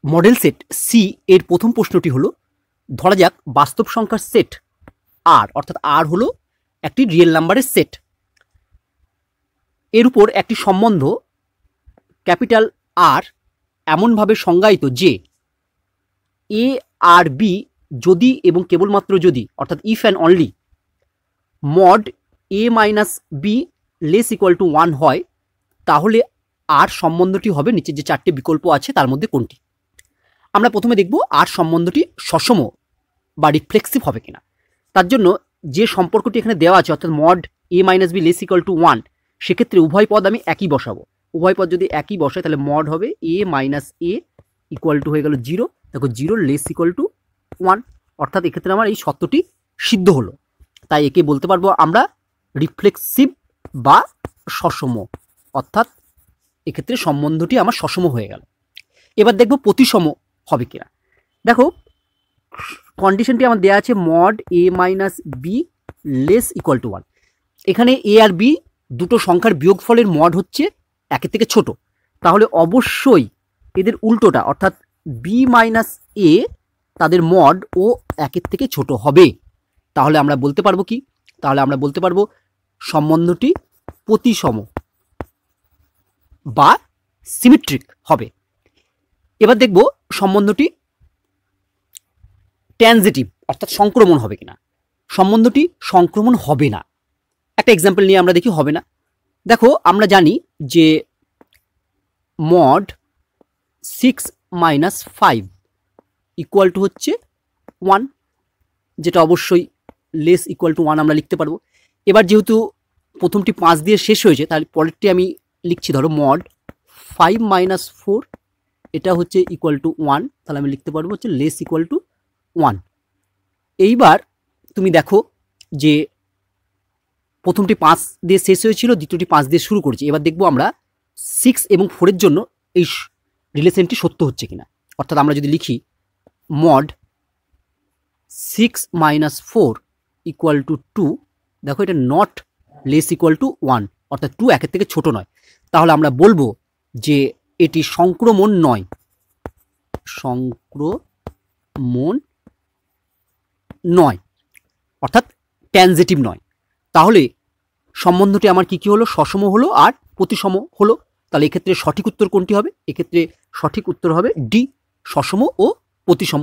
Model set C এর প্রথম প্রশ্নটি হলো, ধরা যাক বাস্তব সংখ্যার সেট আর, অর্থাৎ আর হলো একটি রিয়েল নাম্বারের সেট, এর উপর একটি সম্বন্ধ ক্যাপিটাল আর এমনভাবে সংজ্ঞায়িত যে এ আর বি যদি এবং কেবলমাত্র যদি, অর্থাৎ if and only mod A minus B less equal to 1 হয়, তাহলে আর সম্বন্ধটি হবে নিচে যে চারটে বিকল্প আছে তার মধ্যে কোনটি। আমরা প্রথমে দেখব আর সম্বন্ধটি সসম বা রিফ্লেক্সিভ হবে কিনা। তার জন্য যে সম্পর্কটি এখানে দেওয়া আছে, অর্থাৎ mod A minus B less equal to 1, সেক্ষেত্রে উভয় পদ আমি একই বসাবো। উভয় পদ যদি একই বসাই তাহলে মড হবে এ মাইনাস এ ইকুয়াল টু হয়ে গেল 0, দেখো 0 লেস ইকুয়াল টু 1, অর্থাৎ এক্ষেত্রে আমার এই সত্যটি সিদ্ধ হলো। তাই একে বলতে পারবো আমরা রিফ্লেক্সিভ বা সসম, অর্থাৎ এক্ষেত্রে সম্বন্ধটি আমার সসম হয়ে গেল। এবার দেখব প্রতিসম হবে কিনা। দেখো কন্ডিশনটি আমার দেওয়া আছে mod A minus B less equal to 1, এখানে এ আর বি দুটো সংখ্যার বিয়োগফলের মড হচ্ছে একের থেকে ছোট, তাহলে অবশ্যই এদের উল্টোটা অর্থাৎ বি মাইনাস এ তাদের মড ও একের থেকে ছোট হবে। তাহলে আমরা বলতে পারবো কি, তাহলে আমরা বলতে পারবো সম্বন্ধটি প্রতিসম বা সিমেট্রিক হবে। এবার দেখব সম্বন্ধটি ট্রানজিটিভ অর্থাৎ সংক্রমণ হবে কিনা। সম্বন্ধটি সংক্রমণ হবে না। একটা এক্সাম্পল নিয়ে আমরা দেখি হবে না। দেখো আমরা জানি যে মড 6 মাইনাস 5 ইকুয়াল টু হচ্ছে 1, যেটা অবশ্যই লেস ইকুয়াল টু 1 আমরা লিখতে পারবো। এবার যেহেতু প্রথমটি 5 দিয়ে শেষ হয়েছে, তাহলে পরেরটি আমি লিখছি ধরো মড 5 মাইনাস 4, এটা হচ্ছে ইকুয়াল টু 1, তাহলে আমি লিখতে পারবো হচ্ছে লেস ইকুয়াল টু 1। এইবার তুমি দেখো যে প্রথমটি 5 দিয়ে শেষ হয়েছিল, দ্বিতীয়টি 5 দিয়ে শুরু করেছি। এবার দেখবো আমরা 6 এবং 4-এর জন্য এই রিলেশনটি সত্য হচ্ছে কিনা। অর্থাৎ আমরা যদি লিখি মড 6 মাইনাস 4 ইকুয়াল টু 2, দেখো এটা নট লেস ইকুয়াল টু 1, অর্থাৎ 2 একের থেকে ছোট নয়। তাহলে আমরা বলবো যে এটি সংক্রমণ নয়, সংক্রমণ নয়, অর্থাৎ ট্রানজিটিভ নয়। তাহলে সম্বন্ধটি আমার কি হলো, সসম হলো আর প্রতিসম হলো। তাহলে এক্ষেত্রে সঠিক উত্তর কোনটি হবে? এক্ষেত্রে সঠিক উত্তর হবে ডি, সসম ও প্রতিসম।